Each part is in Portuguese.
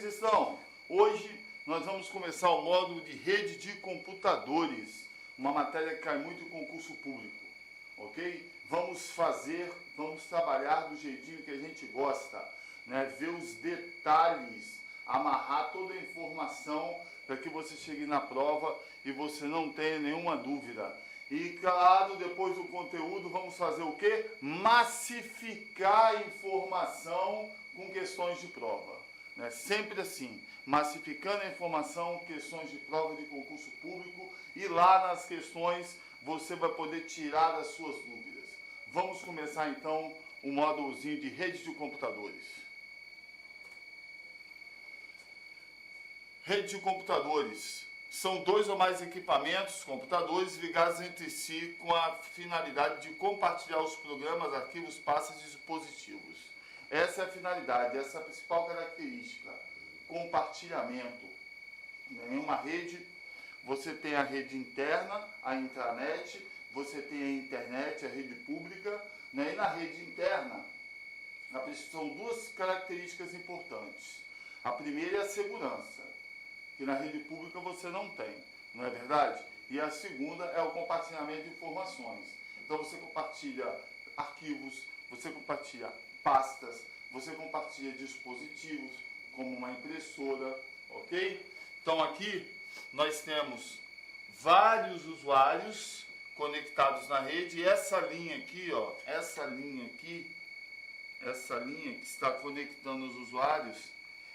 vocês estão? Hoje nós vamos começar o módulo de rede de computadores, uma matéria que cai muito em concurso público, ok? Vamos trabalhar do jeitinho que a gente gosta, né? Ver os detalhes, amarrar toda a informação para que você chegue na prova e você não tenha nenhuma dúvida. E claro, depois do conteúdo, vamos fazer o quê? Massificar a informação com questões de prova. Né? Sempre assim, massificando a informação, questões de prova de concurso público, e lá nas questões você vai poder tirar as suas dúvidas. Vamos começar então o módulozinho de rede de computadores. Rede de computadores são dois ou mais equipamentos, computadores, ligados entre si com a finalidade de compartilhar os programas, arquivos, pastas e dispositivos. Essa é a finalidade, essa é a principal característica, compartilhamento. Em uma rede, você tem a rede interna, a intranet, você tem a internet, a rede pública, né? E na rede interna, são duas características importantes. A primeira é a segurança, que na rede pública você não tem, não é verdade? E a segunda é o compartilhamento de informações. Então você compartilha arquivos, você compartilha pastas, você compartilha dispositivos, como uma impressora, ok? Então aqui nós temos vários usuários conectados na rede, e essa linha aqui, ó, essa linha que está conectando os usuários,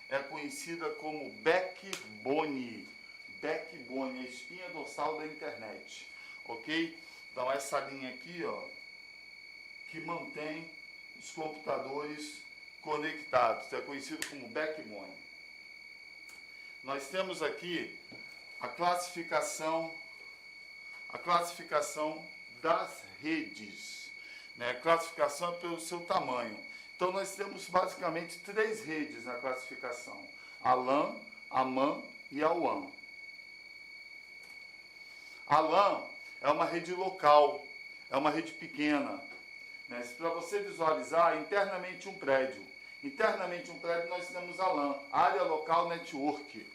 é conhecida como backbone. Backbone, a espinha dorsal da internet, ok? Então essa linha aqui, ó, que mantém os computadores conectados, é conhecido como backbone. Nós temos aqui a classificação das redes, né? Classificação é pelo seu tamanho. Então nós temos basicamente três redes na classificação: a LAN, a MAN e a WAN. A LAN é uma rede local, é uma rede pequena, né? Para você visualizar, internamente um prédio. Internamente um prédio nós temos a LAN, área local network.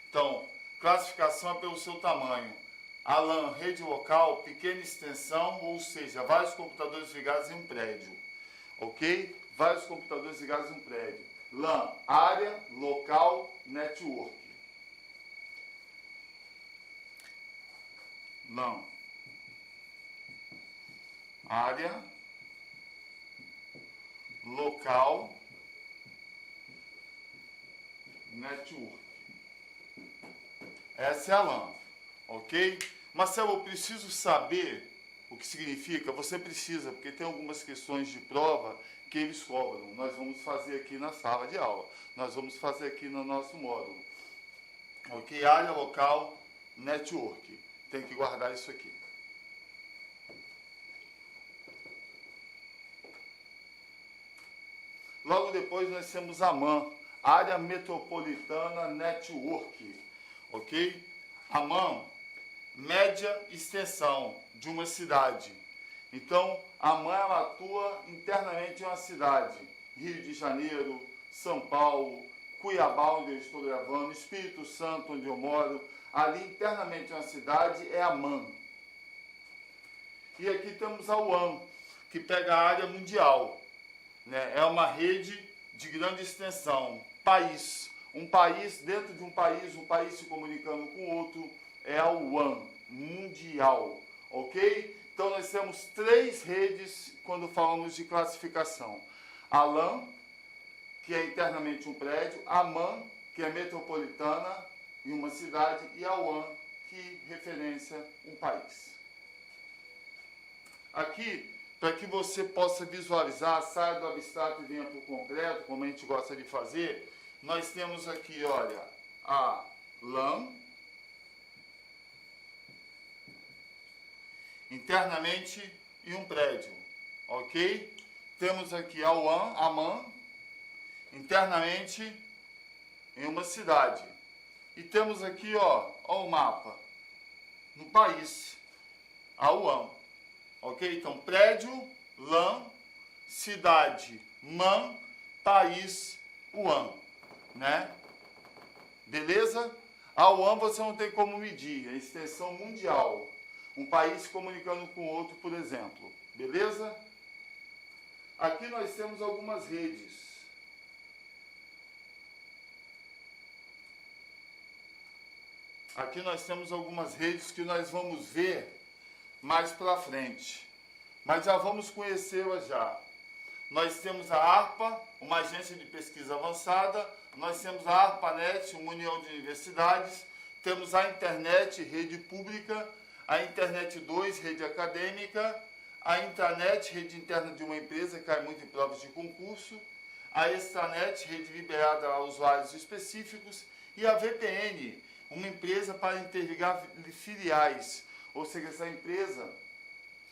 Então, classificação é pelo seu tamanho. A LAN, rede local, pequena extensão, ou seja, vários computadores ligados em um prédio, ok? Vários computadores ligados em um prédio. LAN, área local network. LAN, área local network. Essa é a LAN, ok? Marcelo, eu preciso saber o que significa. Você precisa, porque tem algumas questões de prova que eles cobram. Nós vamos fazer aqui na sala de aula. Nós vamos fazer aqui no nosso módulo. Ok? Área local network. Tem que guardar isso aqui. Logo depois nós temos a MAN, área metropolitana network. Ok? A MAN, média extensão de uma cidade. Então, a MAN ela atua internamente em uma cidade. Rio de Janeiro, São Paulo, Cuiabá, onde eu estou gravando, Espírito Santo, onde eu moro. Ali internamente em uma cidade é a MAN. E aqui temos a WAN, que pega a área mundial, né? É uma rede de grande extensão. País. Um país dentro de um país se comunicando com o outro, é a WAN, mundial, ok? Então nós temos três redes quando falamos de classificação. A LAN, que é internamente um prédio, a MAN, que é metropolitana em uma cidade, e a WAN, que referencia um país. Aqui, para que você possa visualizar, saia do abstrato e venha para o concreto, como a gente gosta de fazer, nós temos aqui, olha, a LAN, internamente em um prédio, ok? Temos aqui a WAN, a MAN, internamente em uma cidade. E temos aqui, ó o mapa, no país, a WAN, ok? Então, prédio, LAN, cidade, MAN, país, WAN, né? Beleza? A WAN você não tem como medir, é extensão mundial. Um país se comunicando com outro, por exemplo. Beleza? Aqui nós temos algumas redes. Aqui nós temos algumas redes que nós vamos ver mais para frente. Mas já vamos conhecê-las já. Nós temos a ARPA, uma agência de pesquisa avançada. Nós temos a ARPANET, uma união de universidades. Temos a Internet, rede pública. A Internet 2, rede acadêmica. A Intranet, rede interna de uma empresa, que cai muito em provas de concurso. A Extranet, rede liberada a usuários específicos. E a VPN, uma empresa para interligar filiais. Ou seja, essa empresa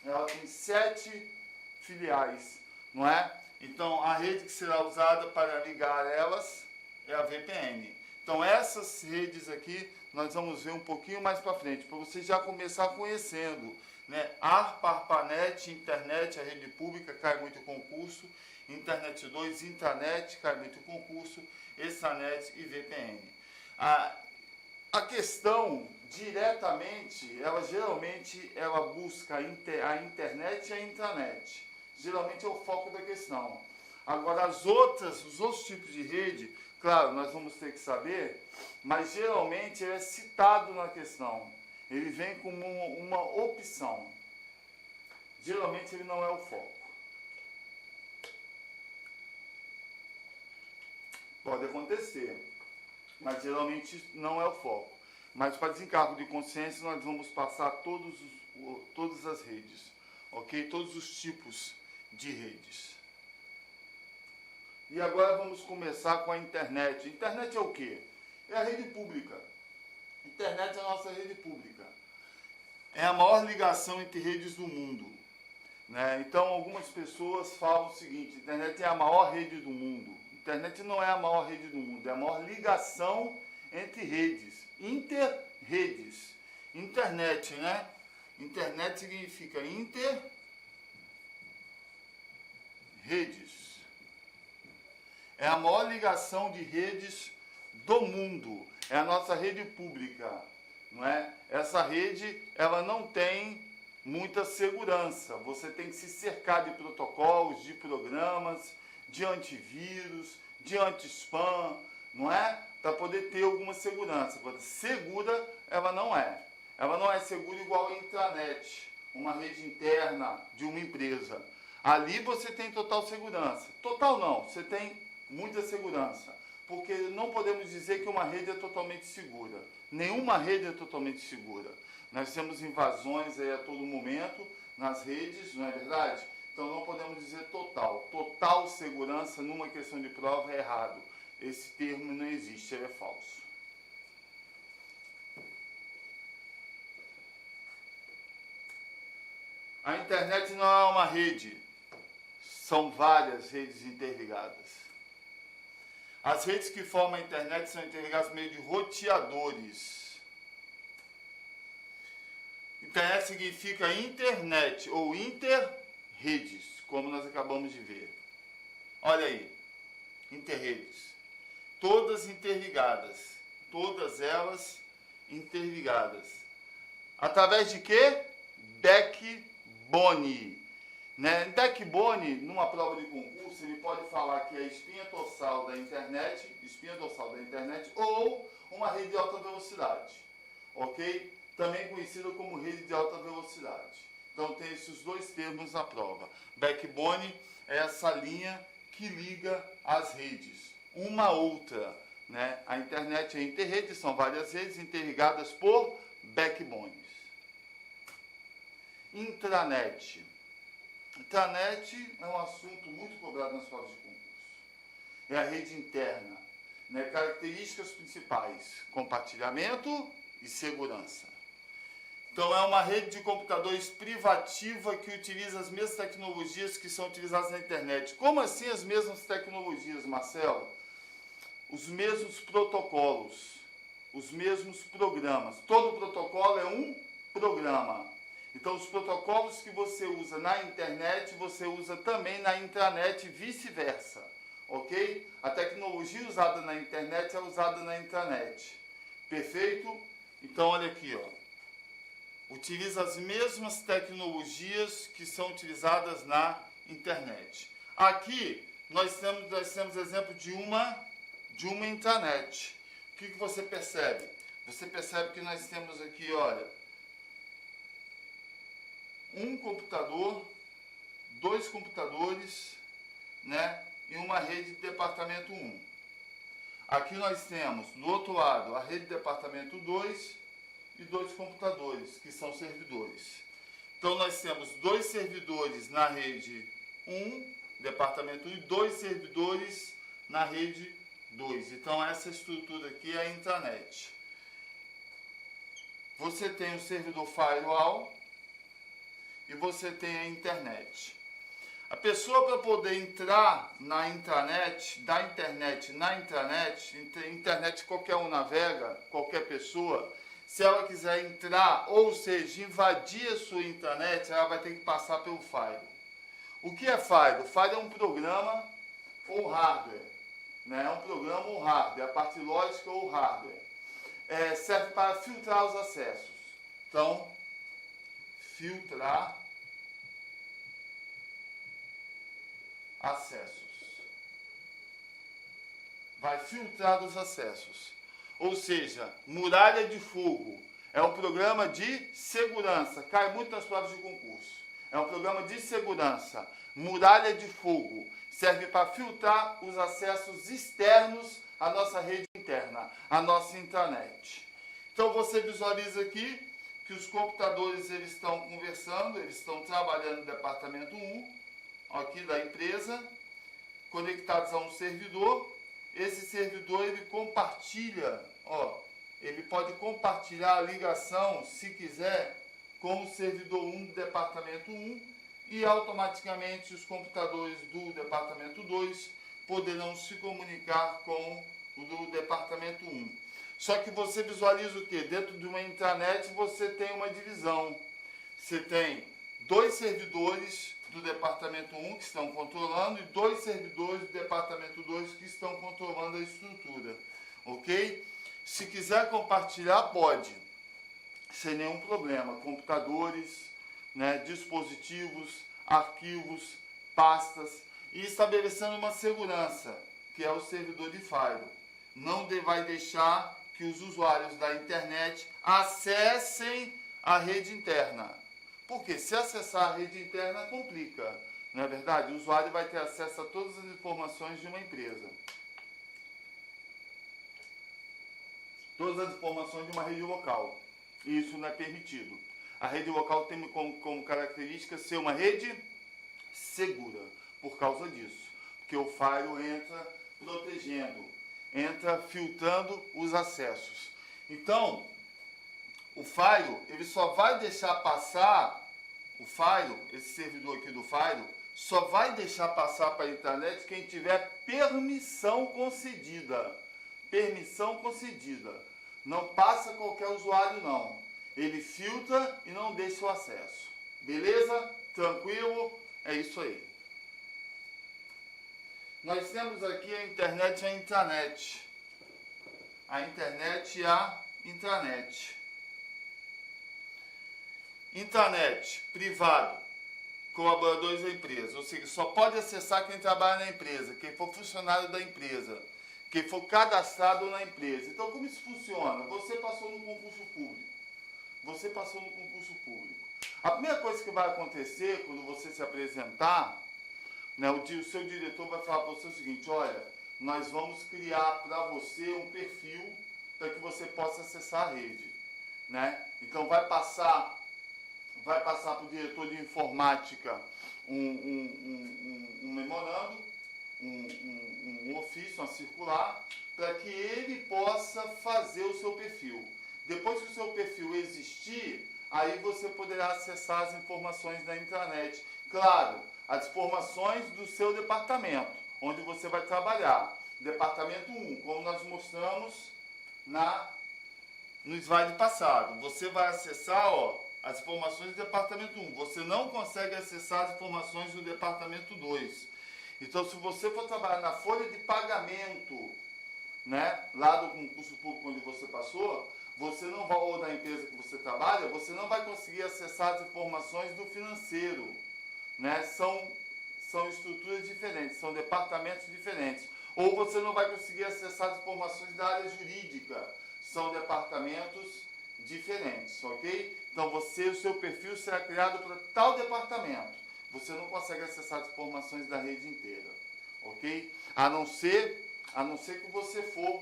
ela tem 7 filiais, não é? Então, a rede que será usada para ligar elas é a VPN. Então, essas redes aqui, nós vamos ver um pouquinho mais para frente, para você já começar conhecendo, né? ARPA, ARPANET, Internet, a rede pública, cai muito concurso. Internet 2, Intranet, cai muito concurso. Extranet e VPN. A questão, diretamente, ela geralmente busca a internet e a intranet. Geralmente é o foco da questão. Agora, os outros tipos de rede, claro, nós vamos ter que saber, mas geralmente ele é citado na questão. Ele vem como uma opção. Geralmente ele não é o foco. Pode acontecer, mas geralmente não é o foco. Mas para desencargo de consciência nós vamos passar todas as redes, ok? Todos os tipos de redes. E agora vamos começar com a internet. Internet é o quê? É a rede pública. Internet é a nossa rede pública. É a maior ligação entre redes do mundo, né? Então algumas pessoas falam o seguinte: internet é a maior rede do mundo. Internet não é a maior rede do mundo, é a maior ligação entre redes, interredes. Internet, né? Internet significa interredes. É a maior ligação de redes do mundo. É a nossa rede pública, não é? Essa rede, ela não tem muita segurança. Você tem que se cercar de protocolos, de programas, de antivírus, de anti-spam, não é? Para poder ter alguma segurança. Agora, segura, ela não é. Ela não é segura igual a intranet, uma rede interna de uma empresa. Ali você tem total segurança. Total não, você tem muita segurança. Porque não podemos dizer que uma rede é totalmente segura. Nenhuma rede é totalmente segura. Nós temos invasões aí a todo momento nas redes, não é verdade? Então não podemos dizer total. Total segurança numa questão de prova é errado. Esse termo não existe, ele é falso. A internet não é uma rede, são várias redes interligadas. As redes que formam a internet são interligadas por meio de roteadores. Internet significa internet ou interredes, como nós acabamos de ver. Olha aí, interredes. Todas interligadas, todas elas interligadas. Através de quê? Backbone. Né? Backbone, numa prova de concurso, ele pode falar que é a espinha dorsal da internet ou uma rede de alta velocidade, ok? Também conhecida como rede de alta velocidade. Então tem esses dois termos na prova. Backbone é essa linha que liga as redes, uma a outra, né? A internet é interrede, são várias redes interligadas por backbones. Intranet. Intranet é um assunto muito cobrado nas provas de concurso. É a rede interna, né? Características principais: compartilhamento e segurança. Então é uma rede de computadores privativa que utiliza as mesmas tecnologias que são utilizadas na internet. Como assim as mesmas tecnologias, Marcelo? Os mesmos protocolos, os mesmos programas. Todo protocolo é um programa. Então os protocolos que você usa na internet, você usa também na intranet e vice-versa. ok? A tecnologia usada na internet é usada na internet. Perfeito? Então, olha aqui, ó. Utiliza as mesmas tecnologias que são utilizadas na internet. Aqui, nós temos exemplo de uma intranet. O que você percebe? Você percebe que nós temos aqui, olha, um computador, dois computadores, né, e uma rede de departamento 1. Aqui nós temos, do outro lado, a rede de departamento 2 e dois computadores, que são servidores. Então, nós temos dois servidores na rede 1, departamento 1, e dois servidores na rede 2. Então, essa estrutura aqui é a intranet. Você tem o servidor firewall e você tem a internet. A pessoa, para poder entrar na intranet, da internet na intranet, internet qualquer um navega, qualquer pessoa, se ela quiser entrar, ou seja, invadir a sua intranet, ela vai ter que passar pelo firewall. O que é firewall? Firewall é um programa ou hardware, né? É um programa ou hardware, a parte lógica ou hardware. Serve para filtrar os acessos. Então, filtrar acessos. Vai filtrar os acessos. Ou seja, muralha de fogo. É um programa de segurança. Cai muito nas provas de concurso. É um programa de segurança. Muralha de fogo. Serve para filtrar os acessos externos à nossa rede interna, à nossa intranet. Então você visualiza aqui que os computadores eles estão conversando, eles estão trabalhando no departamento 1, aqui da empresa, conectados a um servidor. Esse servidor ele compartilha, ele pode compartilhar a ligação, se quiser, com o servidor 1 do departamento 1 e automaticamente os computadores do departamento 2 poderão se comunicar com o do departamento 1. Só que você visualiza o que? Dentro de uma intranet você tem uma divisão. Você tem dois servidores do departamento 1 que estão controlando e dois servidores do departamento 2 que estão controlando a estrutura, ok? Se quiser compartilhar, pode, sem nenhum problema. Computadores, né, dispositivos, arquivos, pastas, e estabelecendo uma segurança, que é o servidor de firewall. Não vai deixar que os usuários da internet acessem a rede interna. Porque se acessar a rede interna, complica. Não é verdade? O usuário vai ter acesso a todas as informações de uma empresa. Todas as informações de uma rede local. E isso não é permitido. A rede local tem como característica ser uma rede segura. Por causa disso. Porque o firewall entra protegendo, entra filtrando os acessos. Então, o firewall, ele só vai deixar passar, o firewall, esse servidor aqui do firewall, só vai deixar passar para a internet quem tiver permissão concedida. Permissão concedida. Não passa qualquer usuário, não. Ele filtra e não deixa o acesso. Beleza? Tranquilo? É isso aí. Nós temos aqui a internet e a intranet. A internet e a intranet. Intranet, privado, colaboradores da empresa. Ou seja, só pode acessar quem trabalha na empresa, quem for funcionário da empresa, quem for cadastrado na empresa. Então, como isso funciona? Você passou no concurso público. Você passou no concurso público. A primeira coisa que vai acontecer quando você se apresentar, né, o seu diretor vai falar para você o seguinte: olha, nós vamos criar para você um perfil para que você possa acessar a rede, né? Então vai passar para o diretor de informática um memorando, um ofício, uma circular, para que ele possa fazer o seu perfil. Depois que o seu perfil existir, aí você poderá acessar as informações da intranet. Claro, as informações do seu departamento, onde você vai trabalhar. Departamento 1, como nós mostramos no slide passado. Você vai acessar as informações do departamento 1. Você não consegue acessar as informações do departamento 2. Então, se você for trabalhar na folha de pagamento, né, lá do concurso público onde você passou, você não vai, ou da empresa que você trabalha, você não vai conseguir acessar as informações do financeiro, né? São estruturas diferentes, são departamentos diferentes. Ou você não vai conseguir acessar as informações da área jurídica, são departamentos diferentes, ok? Então o seu perfil será criado para tal departamento. Você não consegue acessar as informações da rede inteira, ok? A não ser que você for,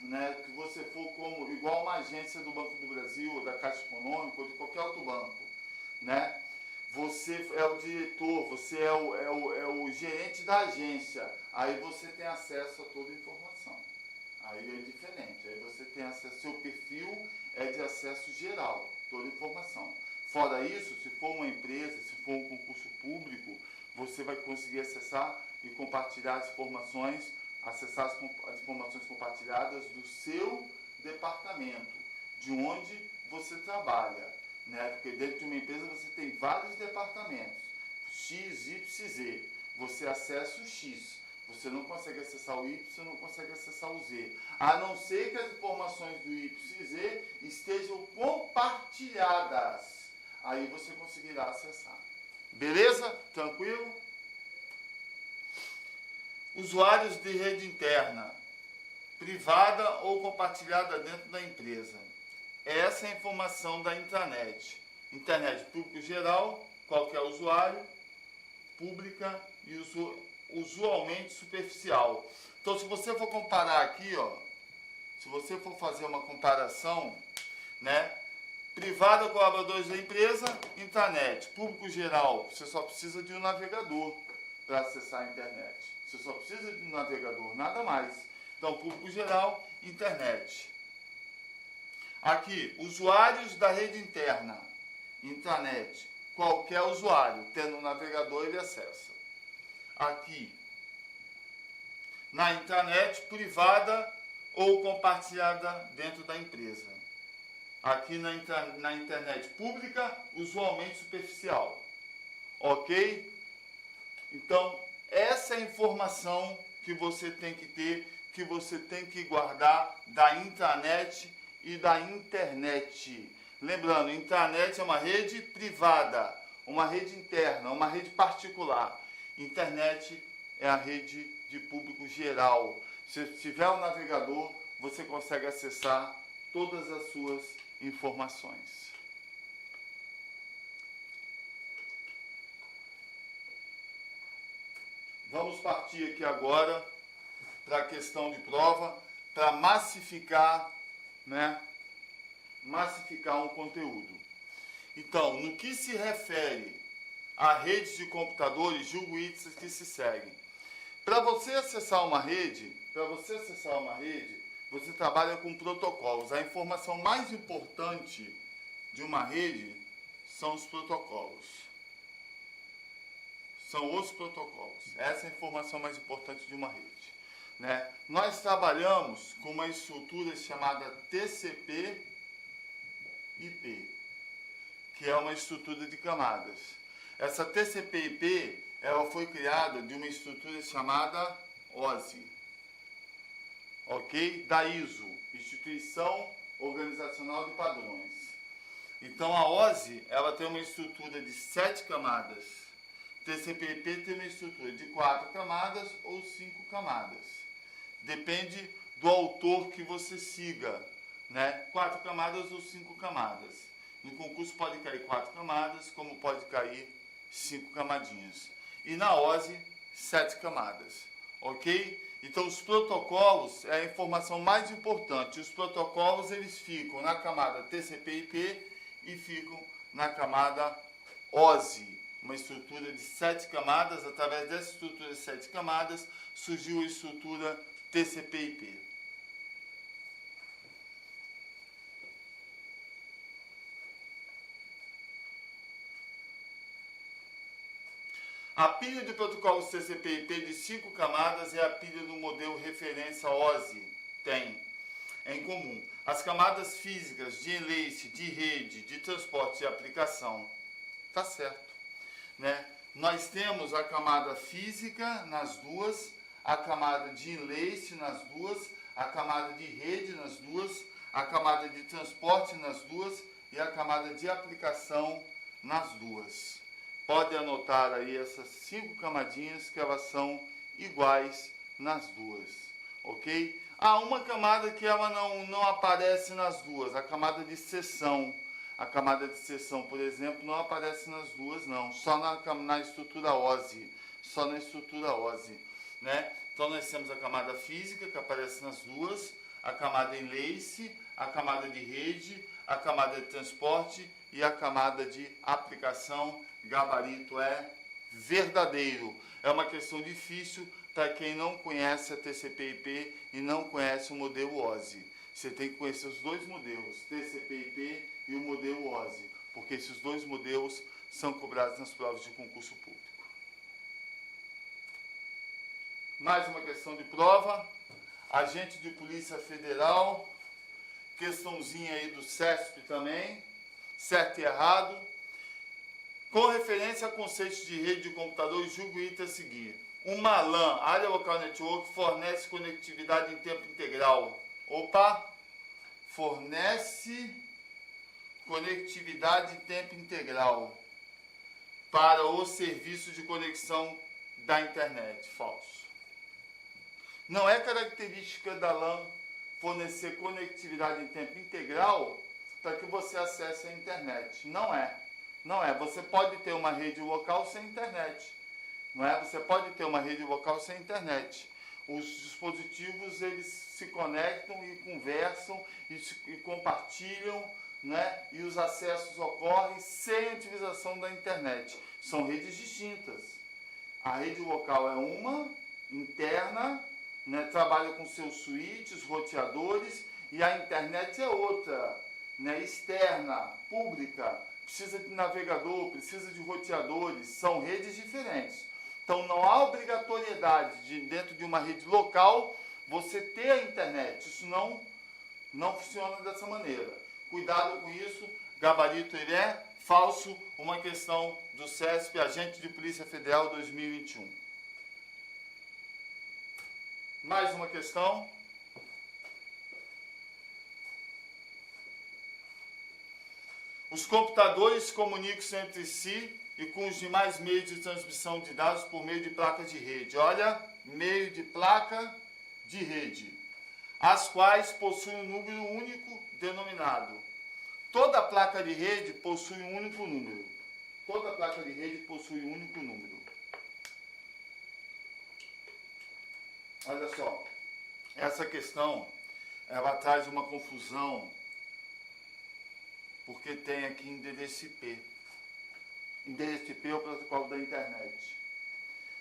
né, que você for como igual uma agência do Banco do Brasil, ou da Caixa Econômica, ou de qualquer outro banco, né? Você é o diretor, você é o gerente da agência, aí você tem acesso a toda a informação. Aí é diferente, aí você tem acesso, seu perfil é de acesso geral, toda a informação. Fora isso, se for uma empresa, se for um concurso público, você vai conseguir acessar e compartilhar as informações, acessar as informações compartilhadas do seu departamento, de onde você trabalha, né? Porque dentro de uma empresa você tem vários departamentos, X, Y, Z. Você acessa o X, você não consegue acessar o Y, não consegue acessar o Z. A não ser que as informações do Y e Z estejam compartilhadas. Aí você conseguirá acessar. Beleza? Tranquilo? Usuários de rede interna, privada ou compartilhada dentro da empresa. Essa é a informação da intranet. Internet público geral, qualquer usuário, pública e usualmente superficial. Então, se você for comparar aqui, ó, se você for fazer uma comparação, né? Privada, colaboradores da empresa, intranet. Público geral, você só precisa de um navegador para acessar a internet. Você só precisa de um navegador, nada mais. Então, público geral, internet. Aqui, usuários da rede interna, intranet. Qualquer usuário, tendo um navegador, ele acessa. Aqui, na intranet, privada ou compartilhada dentro da empresa. Aqui na internet pública, usualmente superficial. Ok? Então, essa é a informação que você tem que ter, que você tem que guardar da intranet e da internet. Lembrando, intranet é uma rede privada, uma rede interna, uma rede particular. Internet é a rede de público geral. Se tiver um navegador, você consegue acessar todas as suas informações. Vamos partir aqui agora para a questão de prova, para massificar, né? Massificar um conteúdo. Então, no que se refere a redes de computadores, julgo itens que se seguem. Para você acessar uma rede, você trabalha com protocolos. A informação mais importante de uma rede são os protocolos. São os protocolos. Essa é a informação mais importante de uma rede, né? Nós trabalhamos com uma estrutura chamada TCP/IP, que é uma estrutura de camadas. Essa TCP/IP, ela foi criada de uma estrutura chamada OSI, ok? Da ISO, Instituição Organizacional de Padrões. Então a OSI, ela tem uma estrutura de 7 camadas. TCP/IP tem uma estrutura de 4 camadas ou 5 camadas. Depende do autor que você siga, né? 4 camadas ou 5 camadas. No concurso pode cair 4 camadas, como pode cair 5 camadinhas. E na OSI, 7 camadas, ok? Então os protocolos é a informação mais importante. Os protocolos, eles ficam na camada TCP/IP e ficam na camada OSI. Uma estrutura de 7 camadas. Através dessa estrutura de 7 camadas, surgiu a estrutura TCP/IP. A pilha de protocolos TCP/IP de 5 camadas é a pilha do modelo referência OSI. Tem em comum as camadas físicas de enlace, de rede, de transporte e aplicação. Tá certo, né? nós temos a camada física nas duas, a camada de enlace nas duas, a camada de rede nas duas, a camada de transporte nas duas e a camada de aplicação nas duas. Pode anotar aí essas 5 camadinhas que elas são iguais nas duas, ok? Há uma camada que ela não aparece nas duas, a camada de seção. A camada de seção, por exemplo, não aparece nas duas, não, só na estrutura OSI, só na estrutura OSI, né? Então nós temos a camada física que aparece nas duas, a camada enlace, a camada de rede, a camada de transporte e a camada de aplicação. Gabarito é verdadeiro. É uma questão difícil para quem não conhece a TCP/IP e não conhece o modelo OSI. Você tem que conhecer os dois modelos, TCP/IP e o modelo OSI, porque esses dois modelos são cobrados nas provas de concurso público. Mais uma questão de prova. Agente de Polícia Federal, questãozinha aí do CESP também, certo e errado. Com referência a conceitos de rede de computadores, julgo o item a seguir. Uma LAN, Area Local Network, fornece conectividade em tempo integral. Opa! Fornece conectividade em tempo integral para o serviço de conexão da internet. Falso. Não é característica da LAN fornecer conectividade em tempo integral para que você acesse a internet. Não é. Não é. Você pode ter uma rede local sem internet. Não é? Você pode ter uma rede local sem internet. Os dispositivos, eles se conectam e conversam e compartilham, né? E os acessos ocorrem sem a utilização da internet. São redes distintas. A rede local é uma, interna, né? Trabalha com seus switches, roteadores, e a internet é outra, né? Externa, pública, precisa de navegador, precisa de roteadores, são redes diferentes. Então não há obrigatoriedade de, dentro de uma rede local, você ter a internet. Isso não funciona dessa maneira. Cuidado com isso, gabarito ele é falso, uma questão do CESP, Agente de Polícia Federal 2021. Mais uma questão. Os computadores se comunicam entre si e com os demais meios de transmissão de dados por meio de placas de rede. Olha, meio de placa de rede, as quais possuem um número único denominado. Toda placa de rede possui um único número. Toda placa de rede possui um único número. Olha só, essa questão, ela traz uma confusão, porque tem aqui endereço IP. Endereço IP é o protocolo da internet.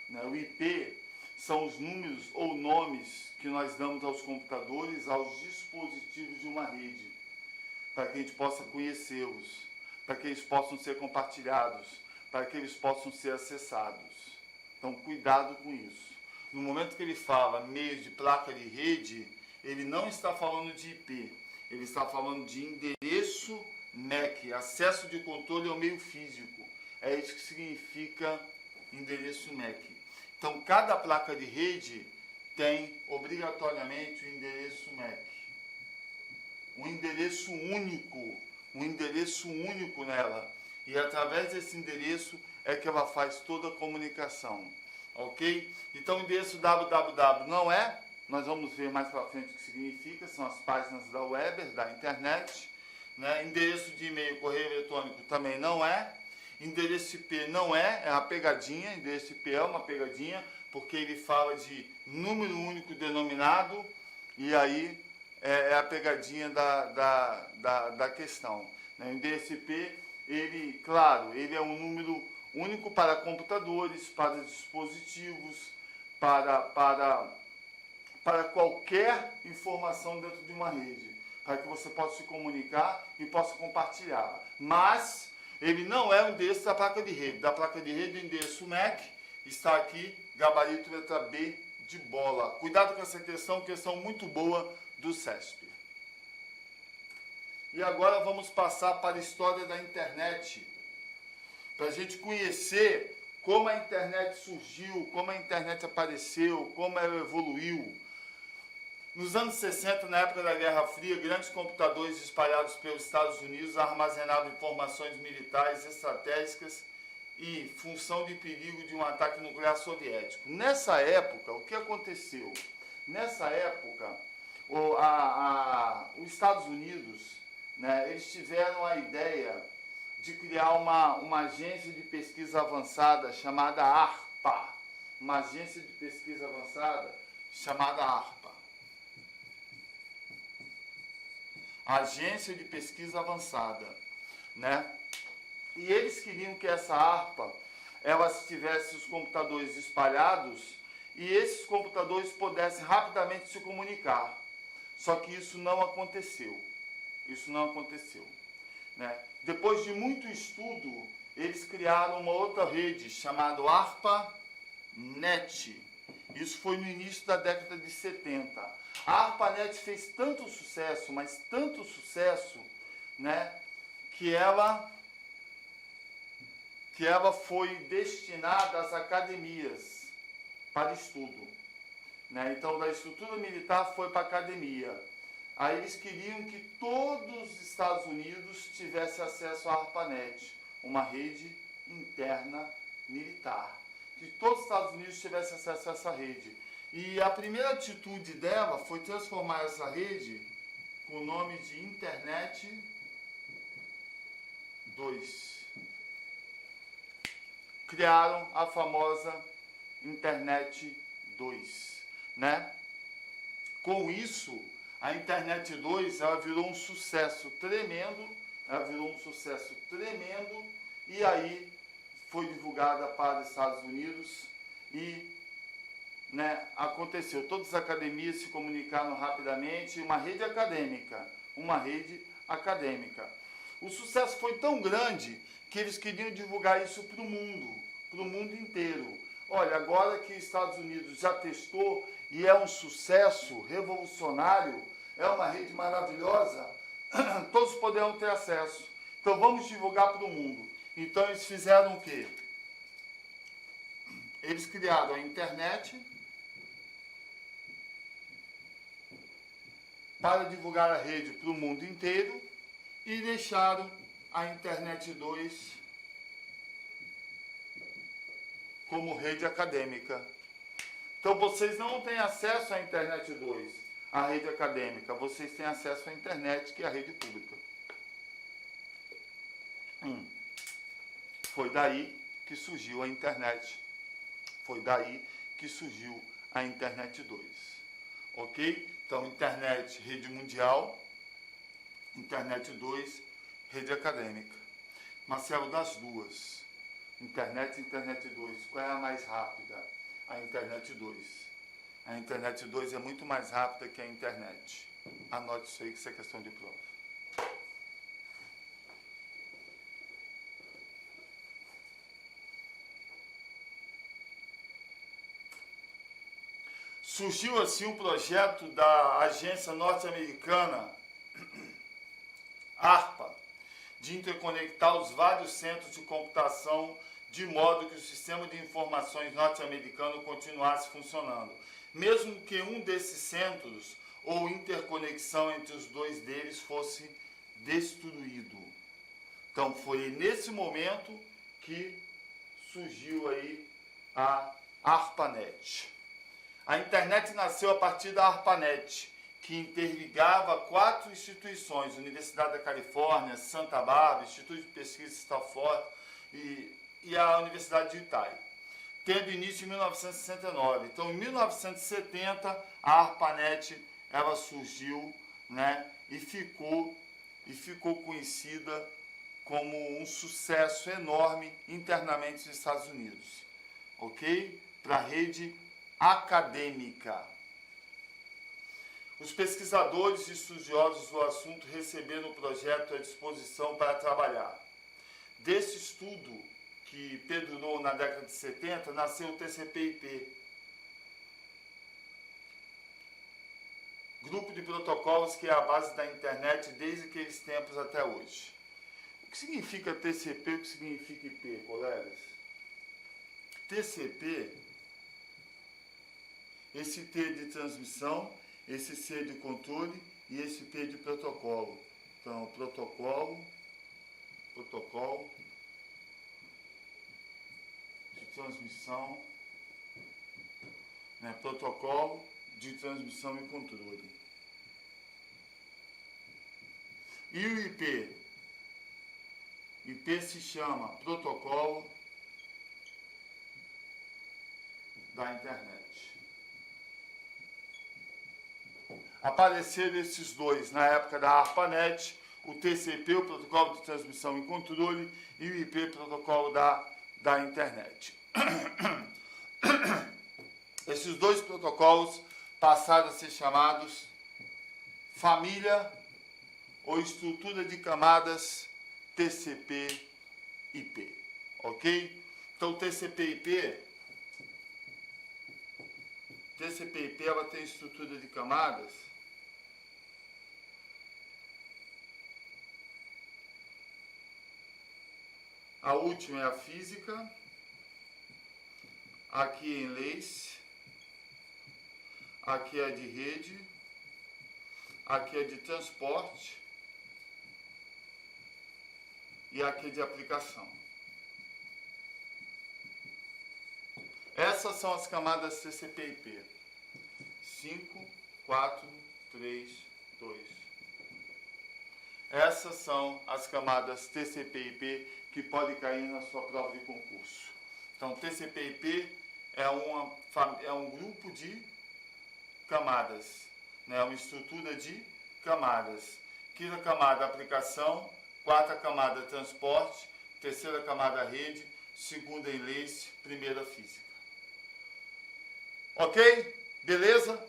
O IP são os números ou nomes que nós damos aos computadores, aos dispositivos de uma rede, para que a gente possa conhecê-los, para que eles possam ser compartilhados, para que eles possam ser acessados. Então, cuidado com isso. No momento que ele fala meios de placa de rede, ele não está falando de IP, ele está falando de endereço MAC, acesso de controle ao meio físico. É isso que significa endereço MAC. Então, cada placa de rede tem obrigatoriamente o endereço MAC. Um endereço único nela. E através desse endereço é que ela faz toda a comunicação. Ok? Então, o endereço www não é, nós vamos ver mais para frente o que significa, são as páginas da web, da internet. Né? Endereço de e-mail, correio eletrônico também não é. Endereço IP não é a pegadinha, endereço IP é uma pegadinha, porque ele fala de número único denominado, e aí é a pegadinha da questão. Né? O endereço IP, ele, claro, ele é um número único para computadores, para dispositivos, para qualquer informação dentro de uma rede, para que você possa se comunicar e possa compartilhar. Mas ele não é o endereço da placa de rede. Da placa de rede, o endereço MAC está aqui, gabarito letra B de bola. Cuidado com essa questão muito boa do CESP. E agora vamos passar para a história da internet, para a gente conhecer como a internet surgiu, como a internet apareceu, como ela evoluiu. Nos anos 60, na época da Guerra Fria, grandes computadores espalhados pelos Estados Unidos armazenavam informações militares estratégicas e função de perigo de um ataque nuclear soviético. Nessa época, o que aconteceu? Nessa época, os Estados Unidos, né, eles tiveram a ideia de criar uma agência de pesquisa avançada chamada ARPA. Uma agência de pesquisa avançada chamada ARPA. Agência de Pesquisa Avançada, né? E eles queriam que essa ARPA, elas tivesse os computadores espalhados e esses computadores pudessem rapidamente se comunicar. Só que isso não aconteceu. Isso não aconteceu, né? Depois de muito estudo, eles criaram uma outra rede chamada ARPANET. Isso foi no início da década de 70. A ARPANET fez tanto sucesso, mas tanto sucesso, né, que ela foi destinada às academias para estudo, né? Então, da estrutura militar foi para a academia. Aí eles queriam que todos os Estados Unidos tivessem acesso à ARPANET, uma rede interna militar. Que todos os Estados Unidos tivessem acesso a essa rede. E a primeira atitude dela foi transformar essa rede com o nome de Internet 2. Criaram a famosa Internet 2, né? Com isso, a Internet 2 ela virou um sucesso tremendo, e aí foi divulgada para os Estados Unidos e, né, aconteceu. Todas as academias se comunicaram rapidamente, uma rede acadêmica. O sucesso foi tão grande que eles queriam divulgar isso para o mundo inteiro. Olha, agora que os Estados Unidos já testou e é um sucesso revolucionário, é uma rede maravilhosa, todos poderão ter acesso. Então vamos divulgar para o mundo. Então eles fizeram o quê? Eles criaram a internet para divulgar a rede para o mundo inteiro e deixaram a Internet 2 como rede acadêmica. Então vocês não têm acesso à Internet 2, à rede acadêmica, vocês têm acesso à internet, que é a rede pública. Foi daí que surgiu a internet. Foi daí que surgiu a Internet 2. Ok? Então, internet, rede mundial. Internet 2, rede acadêmica. Marcelo, das duas, internet e Internet 2, qual é a mais rápida? A Internet 2. A Internet 2 é muito mais rápida que a internet. Anote isso aí, que isso é questão de prova. Surgiu assim um projeto da agência norte-americana ARPA, de interconectar os vários centros de computação de modo que o sistema de informações norte-americano continuasse funcionando, mesmo que um desses centros ou interconexão entre os dois deles fosse destruído. Então foi nesse momento que surgiu aí a ARPANET. A internet nasceu a partir da ARPANET, que interligava 4 instituições: Universidade da Califórnia, Santa Bárbara, Instituto de Pesquisa Stanford e a Universidade de Utah, tendo início em 1969. Então, em 1970, a ARPANET ela surgiu, né, e ficou conhecida como um sucesso enorme internamente nos Estados Unidos, ok? Para a rede acadêmica. Os pesquisadores e estudiosos do assunto receberam o projeto à disposição para trabalhar. Desse estudo, que perdurou na década de 70, nasceu o TCP/IP, grupo de protocolos que é a base da internet desde aqueles tempos até hoje. O que significa TCP e o que significa IP, colegas? TCP, esse T de transmissão, esse C de controle e esse P de protocolo. Então, protocolo de transmissão, né? Protocolo de transmissão e controle. E o IP? IP se chama protocolo da internet. Apareceram esses dois na época da ARPANET, o TCP, o protocolo de transmissão e controle, e o IP, protocolo da internet. Esses dois protocolos passaram a ser chamados família ou estrutura de camadas TCP/IP, ok? Então, TCP/IP, ela tem estrutura de camadas a última é a física, aqui é enlace, aqui é de rede, aqui é de transporte e aqui é de aplicação. Essas são as camadas TCP/IP. 5, 4, 3, 2. Essas são as camadas TCP/IP que podem cair na sua prova de concurso. Então, TCP/IP é um grupo de camadas, né? Uma estrutura de camadas. Quinta camada, aplicação. Quarta camada, transporte. Terceira camada, rede. Segunda, enlace. Primeira, física. Ok? Beleza?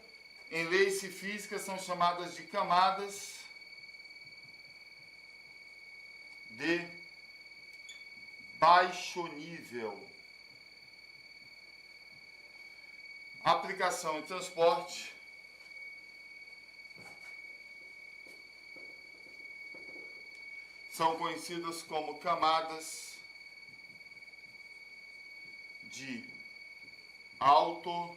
Enlace e física são chamadas de camadas de baixo nível. Aplicação e transporte são conhecidas como camadas de alto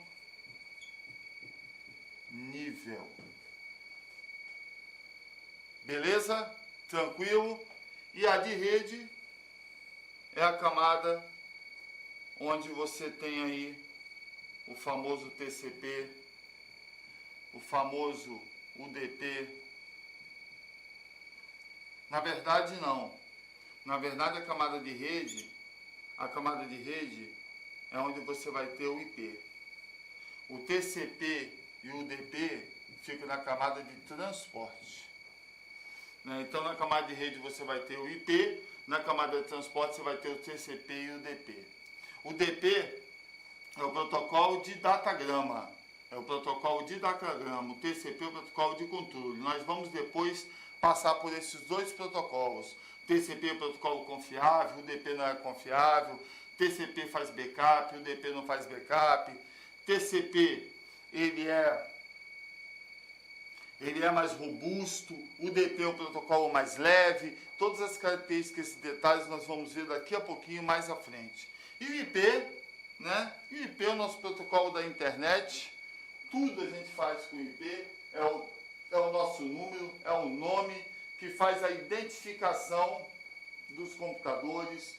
nível. Beleza? Tranquilo? E a de rede é a camada onde você tem aí o famoso TCP, o famoso UDP. Na verdade, não. Na verdade, a camada de rede é onde você vai ter o IP. O TCP e o UDP ficam na camada de transporte. Então, na camada de rede você vai ter o IP, na camada de transporte você vai ter o TCP e o UDP. O DP é o protocolo de datagrama. O TCP é o protocolo de controle. Nós vamos depois passar por esses dois protocolos. TCP é o protocolo confiável, o UDP não é confiável. TCP faz backup, o UDP não faz backup. TCP, ele é mais robusto, o UDP é um protocolo mais leve. Todas as características, esses detalhes nós vamos ver daqui a pouquinho mais à frente. E o IP, né? O IP é o nosso protocolo da internet. Tudo a gente faz com o IP, é o nosso número, é o nome que faz a identificação dos computadores,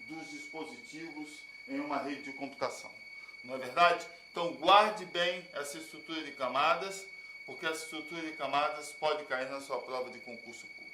dos dispositivos em uma rede de computação. Não é verdade? Então guarde bem essa estrutura de camadas, porque essa estrutura de camadas pode cair na sua prova de concurso público.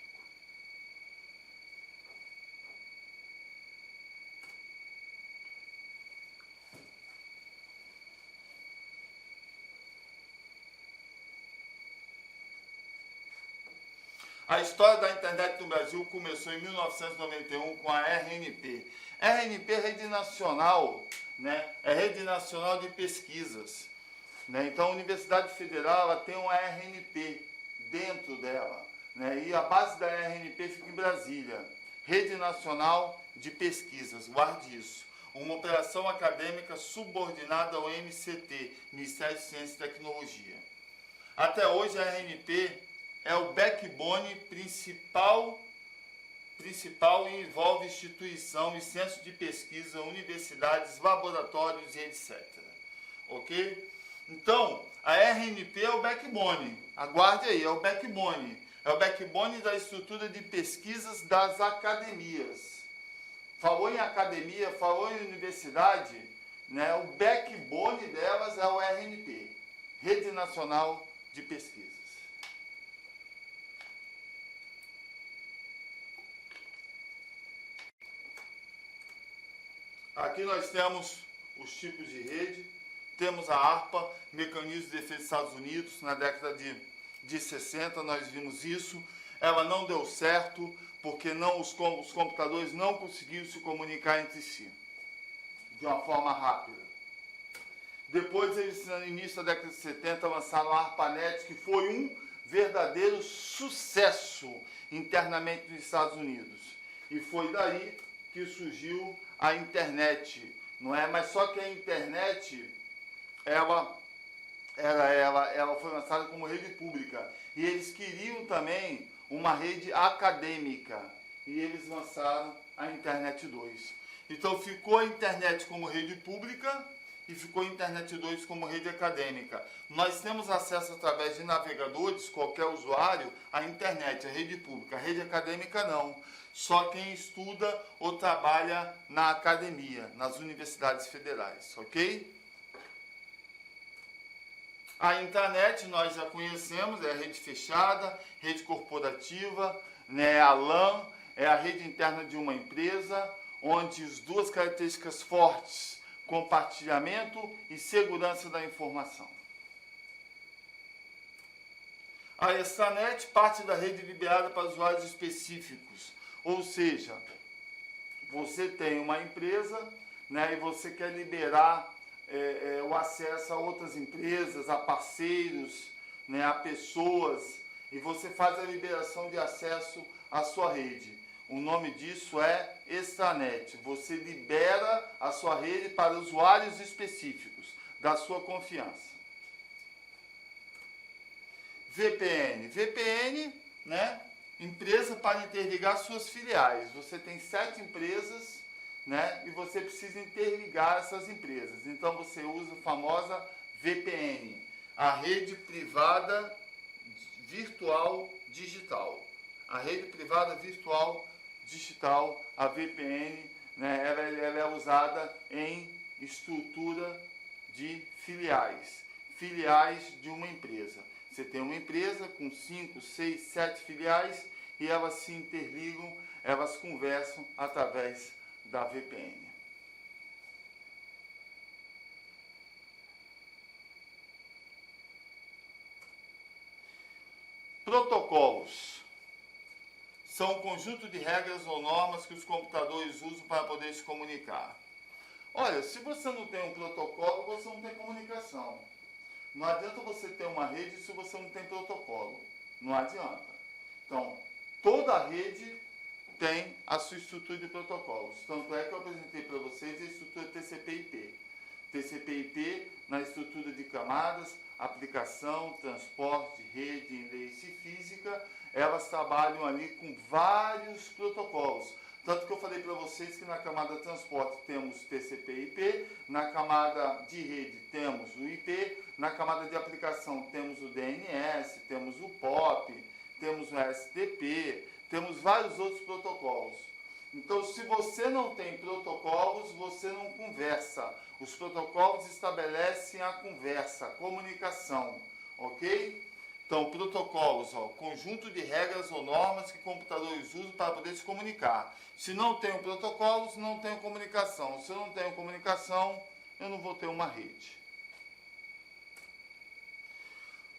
A história da internet no Brasil começou em 1991 com a RNP. RNP é Rede Nacional, né? É Rede Nacional de Pesquisas. Né? Então, a Universidade Federal ela tem uma RNP dentro dela. Né? E a base da RNP fica em Brasília. Rede Nacional de Pesquisas, guarde isso. Uma operação acadêmica subordinada ao MCT, Ministério de Ciência e Tecnologia. Até hoje, a RNP é o backbone principal principal e envolve instituição e centros de pesquisa, universidades, laboratórios e etc. Ok? Então, a RNP é o backbone. Aguarde aí, é o backbone. É o backbone da estrutura de pesquisas das academias. Falou em academia, falou em universidade, né? O backbone delas é o RNP, Rede Nacional de Pesquisas. Aqui nós temos os tipos de rede, temos a ARPA, Mecanismo de Defesa dos Estados Unidos, na década de 60 nós vimos isso, ela não deu certo, porque os computadores não conseguiam se comunicar entre si, de uma forma rápida. Depois eles, no início da década de 70, lançaram a ARPANET, que foi um verdadeiro sucesso internamente nos Estados Unidos. E foi daí que surgiu a internet, não é? Mas só que a internet, ela foi lançada como rede pública. E eles queriam também uma rede acadêmica. E eles lançaram a Internet 2. Então ficou a internet como rede pública e ficou a Internet 2 como rede acadêmica. Nós temos acesso através de navegadores, qualquer usuário, à internet, à rede pública. A rede acadêmica não. Só quem estuda ou trabalha na academia, nas universidades federais, ok? A intranet nós já conhecemos, é a rede fechada, rede corporativa, né, a LAN, é a rede interna de uma empresa, onde as duas características fortes, compartilhamento e segurança da informação. A extranet parte da rede liberada para usuários específicos, ou seja, você tem uma empresa, né, e você quer liberar o acesso a outras empresas, a parceiros, né, a pessoas, e você faz a liberação de acesso à sua rede. O nome disso é extranet. Você libera a sua rede para usuários específicos, da sua confiança. VPN. VPN, né, empresa para interligar suas filiais. Você tem 7 empresas, né, e você precisa interligar essas empresas. Então você usa a famosa VPN, a rede privada virtual digital. A rede privada virtual digital, a VPN, né, ela é usada em estrutura de filiais de uma empresa. Você tem uma empresa com 5, 6, 7 filiais e elas se interligam, elas conversam através da VPN. Protocolos são um conjunto de regras ou normas que os computadores usam para poder se comunicar. Olha, se você não tem um protocolo, você não tem comunicação. Não adianta você ter uma rede se você não tem protocolo. Não adianta. Então, toda rede tem a sua estrutura de protocolos. Tanto é que eu apresentei para vocês a estrutura TCP/IP. TCP/IP na estrutura de camadas, aplicação, transporte, rede, interface física, elas trabalham ali com vários protocolos. Tanto que eu falei para vocês que na camada transporte temos TCP/IP, na camada de rede temos o IP, na camada de aplicação temos o DNS, temos o POP, temos o STP, temos vários outros protocolos. Então, se você não tem protocolos, você não conversa. Os protocolos estabelecem a conversa, a comunicação, ok? Então, protocolos, conjunto de regras ou normas que computadores usam para poder se comunicar. Se não tenho protocolos, não tenho comunicação. Se eu não tenho comunicação, eu não vou ter uma rede.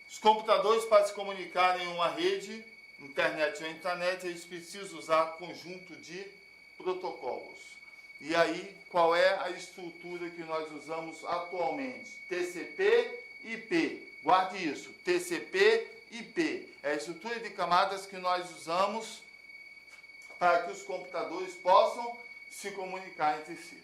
Os computadores, para se comunicarem em uma rede, internet ou intranet, eles precisam usar conjunto de protocolos. E aí, qual é a estrutura que nós usamos atualmente? TCP/IP. Guarde isso, TCP/IP. É a estrutura de camadas que nós usamos para que os computadores possam se comunicar entre si.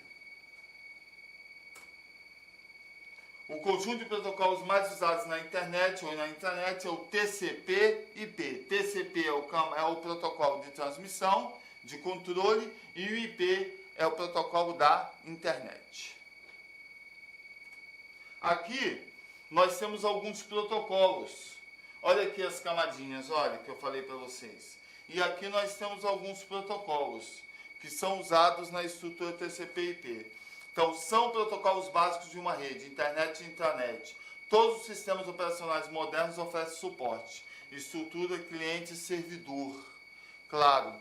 O conjunto de protocolos mais usados na internet ou na intranet é o TCP/IP. TCP é o protocolo de transmissão de controle e o IP é o protocolo da internet. Aqui nós temos alguns protocolos. Olha aqui as camadinhas, olha que eu falei para vocês. E aqui nós temos alguns protocolos que são usados na estrutura TCP/IP. Então, são protocolos básicos de uma rede, internet e intranet. Todos os sistemas operacionais modernos oferecem suporte. Estrutura cliente-servidor. Claro,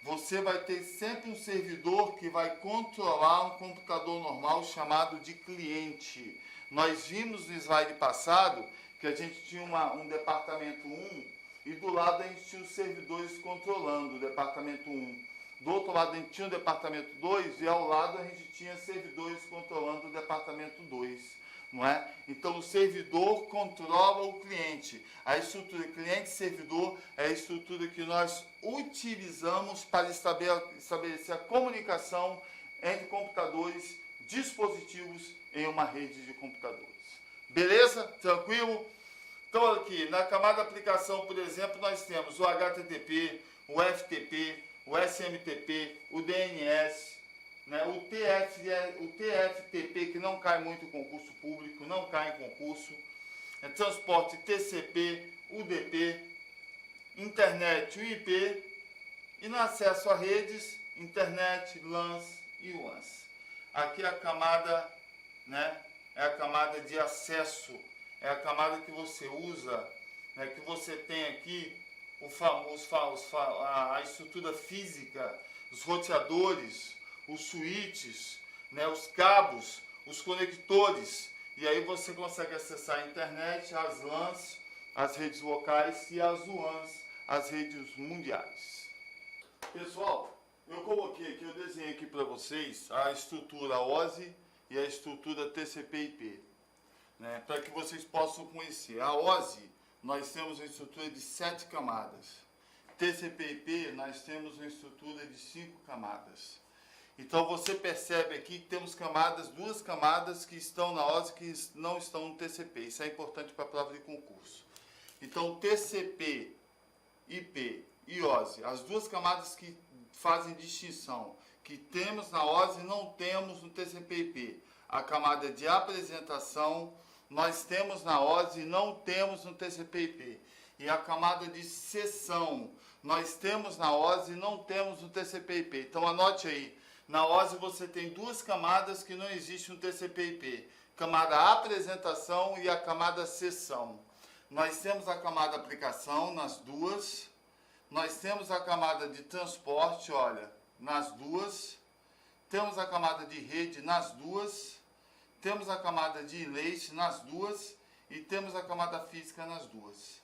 você vai ter sempre um servidor que vai controlar um computador normal chamado de cliente. Nós vimos no slide passado que a gente tinha um departamento 1 e do lado a gente tinha os servidores controlando o departamento 1. Do outro lado a gente tinha o departamento 2 e ao lado a gente tinha servidores controlando o departamento 2. Não é? Então o servidor controla o cliente. A estrutura cliente-servidor é a estrutura que nós utilizamos para estabelecer a comunicação entre computadores, dispositivos em uma rede de computadores. Beleza? Tranquilo? Então aqui, na camada aplicação, por exemplo, nós temos o HTTP, o FTP, o SMTP, o DNS, né, o TFTP, que não cai muito em concurso público, não cai em concurso, transporte TCP, UDP, internet, UIP, e no acesso a redes, internet, LANs e WANs. Aqui a camada, né, é a camada de acesso, é a camada que você usa, né, que você tem aqui a estrutura física, os roteadores, os switches, né, os cabos, os conectores, e aí você consegue acessar a internet, as LANs, as redes locais e as WANs, as redes mundiais. Pessoal, eu coloquei aqui, eu desenhei aqui para vocês a estrutura OSI e a estrutura TCP/IP, né, para que vocês possam conhecer. A OSI, nós temos uma estrutura de 7 camadas. TCP/IP, nós temos uma estrutura de 5 camadas. Então você percebe aqui que temos duas camadas que estão na OSI que não estão no TCP. Isso é importante para a prova de concurso. Então TCP/IP e OSI, as duas camadas que fazem distinção, que temos na OSI e não temos no TCP/IP. A camada de apresentação nós temos na OSI e não temos no TCP/IP. E a camada de sessão nós temos na OSI e não temos no TCP/IP. Então anote aí, na OSI você tem duas camadas que não existem no TCP/IP. Camada apresentação e a camada sessão. Nós temos a camada aplicação nas duas. Nós temos a camada de transporte, olha, nas duas. Temos a camada de rede nas duas. Temos a camada de leite nas duas e temos a camada física nas duas.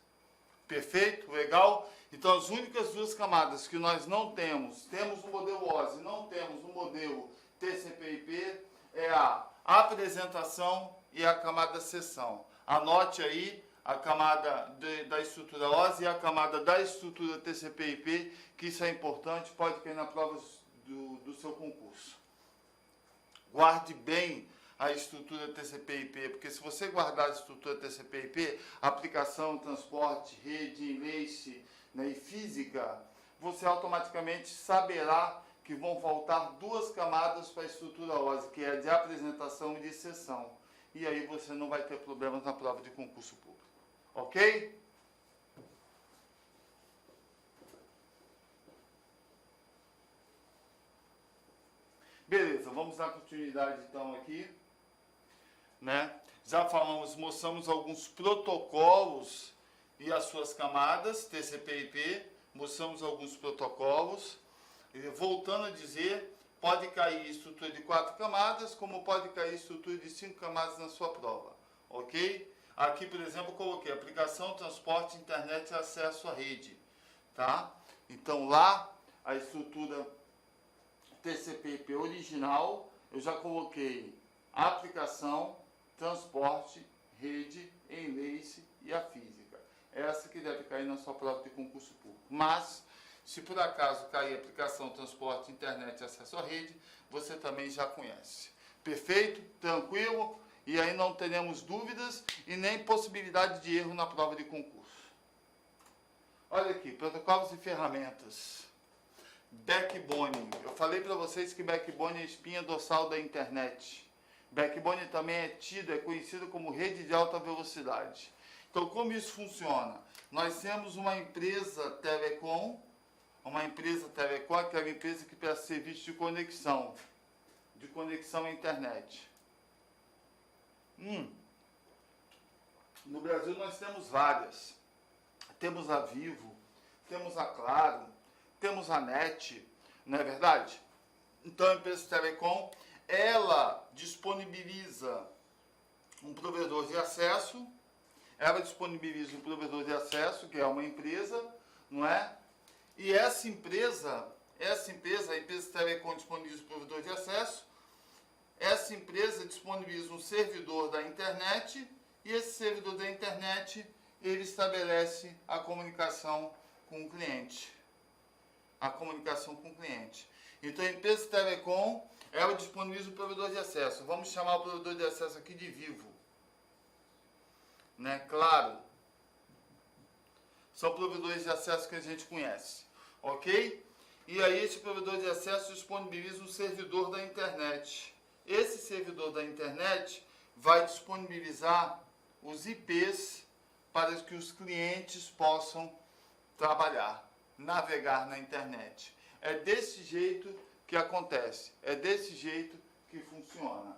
Perfeito? Legal? Então as únicas duas camadas que nós não temos, temos no modelo OSI, não temos no modelo TCP/IP, é a apresentação e a camada sessão. Anote aí a camada da estrutura OSI e a camada da estrutura TCP/IP, que isso é importante, pode cair na prova do seu concurso. Guarde bem a estrutura TCP/IP, porque se você guardar a estrutura TCP/IP, aplicação, transporte, rede, enlace, né, e física, você automaticamente saberá que vão faltar duas camadas para a estrutura OSI, que é a de apresentação e de sessão. E aí você não vai ter problemas na prova de concurso público. Ok? Beleza, vamos dar continuidade então aqui. Né? Já mostramos alguns protocolos e as suas camadas, TCP/IP, mostramos alguns protocolos. E, voltando a dizer, pode cair estrutura de 4 camadas, como pode cair estrutura de 5 camadas na sua prova, ok? Aqui, por exemplo, eu coloquei aplicação, transporte, internet e acesso à rede, tá? Então lá, a estrutura TCP/IP original, eu já coloquei a aplicação, transporte, rede, enlace e a física. Essa que deve cair na sua prova de concurso público. Mas, se por acaso cair aplicação, transporte, internet e acesso à rede, você também já conhece. Perfeito? Tranquilo? E aí não teremos dúvidas e nem possibilidade de erro na prova de concurso. Olha aqui, protocolos e ferramentas. Backbone. Eu falei para vocês que backbone é a espinha dorsal da internet. Backbone também é conhecido como rede de alta velocidade. Então, como isso funciona? Nós temos uma empresa telecom, que é uma empresa que presta serviço de conexão à internet. No Brasil nós temos várias. Temos a Vivo, temos a Claro, temos a NET, não é verdade? Então a empresa telecom, ela disponibiliza um provedor de acesso, que é uma empresa, não é? E essa empresa, a empresa telecom disponibiliza o provedor de acesso, essa empresa disponibiliza um servidor da internet, e esse servidor da internet, ele estabelece a comunicação com o cliente. Então a empresa telecom, ela disponibiliza o provedor de acesso. Vamos chamar o provedor de acesso aqui de Vivo. Né? Claro. São provedores de acesso que a gente conhece. Ok? E aí esse provedor de acesso disponibiliza um servidor da internet. Esse servidor da internet vai disponibilizar os IPs para que os clientes possam trabalhar, navegar na internet. É desse jeito que acontece, é desse jeito que funciona.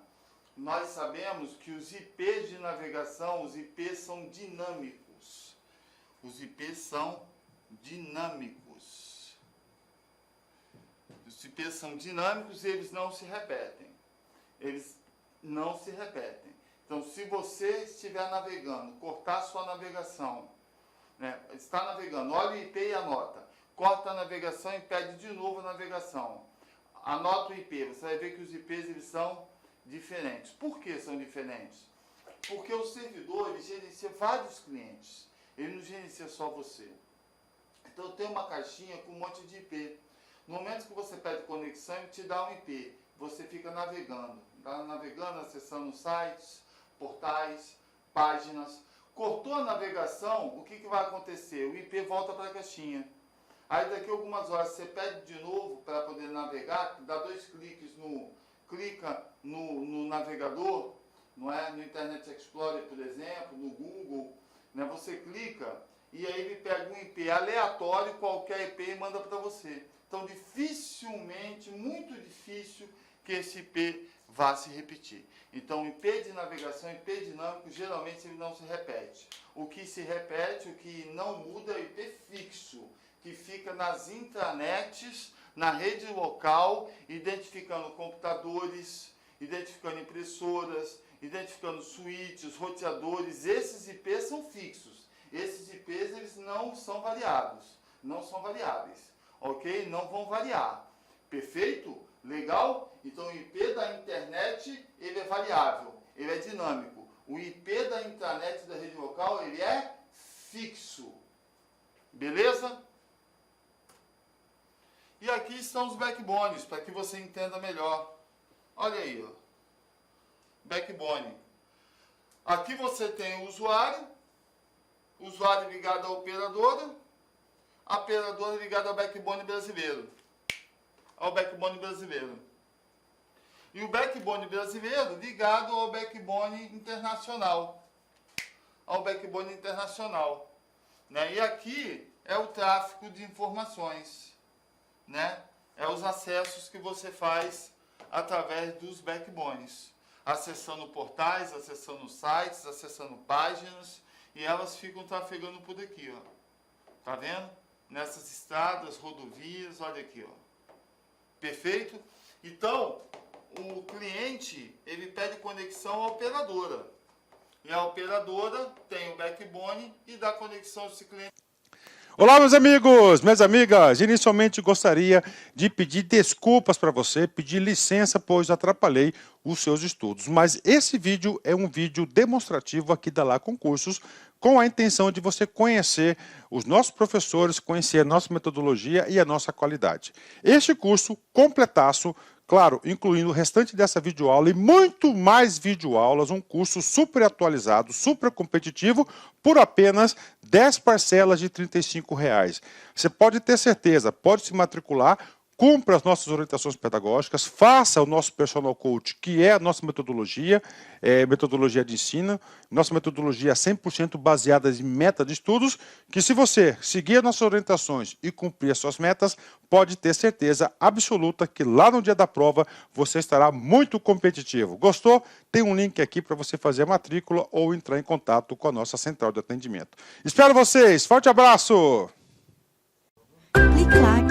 Nós sabemos que os IPs de navegação, os IPs são dinâmicos. Os IPs são dinâmicos. Os IPs são dinâmicos e eles não se repetem. Então, se você estiver navegando, cortar sua navegação, né? Está navegando, olha o IP e anota. Corta a navegação e pede de novo a navegação. Anota o IP, você vai ver que os IPs eles são diferentes. Por que são diferentes? Porque o servidor ele gerencia vários clientes. Ele não gerencia só você. Então tem uma caixinha com um monte de IP. No momento que você pede conexão, ele te dá um IP. Você fica navegando. Está navegando, acessando sites, portais, páginas. Cortou a navegação, o que vai acontecer? O IP volta para a caixinha. Aí daqui a algumas horas você pede de novo para poder navegar, dá 2 cliques clica no navegador, não é? No Internet Explorer, por exemplo, no Google, né? Você clica e aí ele pega um IP aleatório, qualquer IP, e manda para você. Então dificilmente, muito difícil que esse IP vá se repetir. Então o IP de navegação, IP dinâmico, geralmente ele não se repete. O que se repete, o que não muda é o IP fixo, que fica nas intranets, na rede local, identificando computadores, identificando impressoras, identificando switches, roteadores. Esses IPs são fixos. Esses IPs eles não são variáveis, ok? Não vão variar. Perfeito? Legal? Então o IP da internet ele é variável, ele é dinâmico. O IP da intranet da rede local ele é fixo. Beleza? E aqui estão os backbones, para que você entenda melhor. Olha aí, ó. Backbone. Aqui você tem o usuário ligado à operadora ligada ao backbone brasileiro. E o backbone brasileiro ligado ao backbone internacional. Né? E aqui é o tráfego de informações. Né? É os acessos que você faz através dos backbones, acessando portais, acessando sites, acessando páginas, e elas ficam trafegando por aqui, ó. Tá vendo? Nessas estradas, rodovias, olha aqui, ó. Perfeito? Então, o cliente, ele pede conexão à operadora. E a operadora tem o backbone e dá conexão a esse cliente. Olá, meus amigos, minhas amigas. Inicialmente gostaria de pedir desculpas para você, pedir licença, pois atrapalhei os seus estudos. Mas esse vídeo é um vídeo demonstrativo aqui da Lá Concursos, com a intenção de você conhecer os nossos professores, conhecer a nossa metodologia e a nossa qualidade. Este curso completaço, Claro, incluindo o restante dessa videoaula e muito mais videoaulas, um curso super atualizado, super competitivo, por apenas 10 parcelas de R$ 35. Você pode ter certeza, pode se matricular, cumpra as nossas orientações pedagógicas, faça o nosso personal coach, que é a nossa metodologia de ensino, nossa metodologia é 100% baseada em meta de estudos, que se você seguir as nossas orientações e cumprir as suas metas, pode ter certeza absoluta que lá no dia da prova você estará muito competitivo. Gostou? Tem um link aqui para você fazer a matrícula ou entrar em contato com a nossa central de atendimento. Espero vocês! Forte abraço! Clic-clac.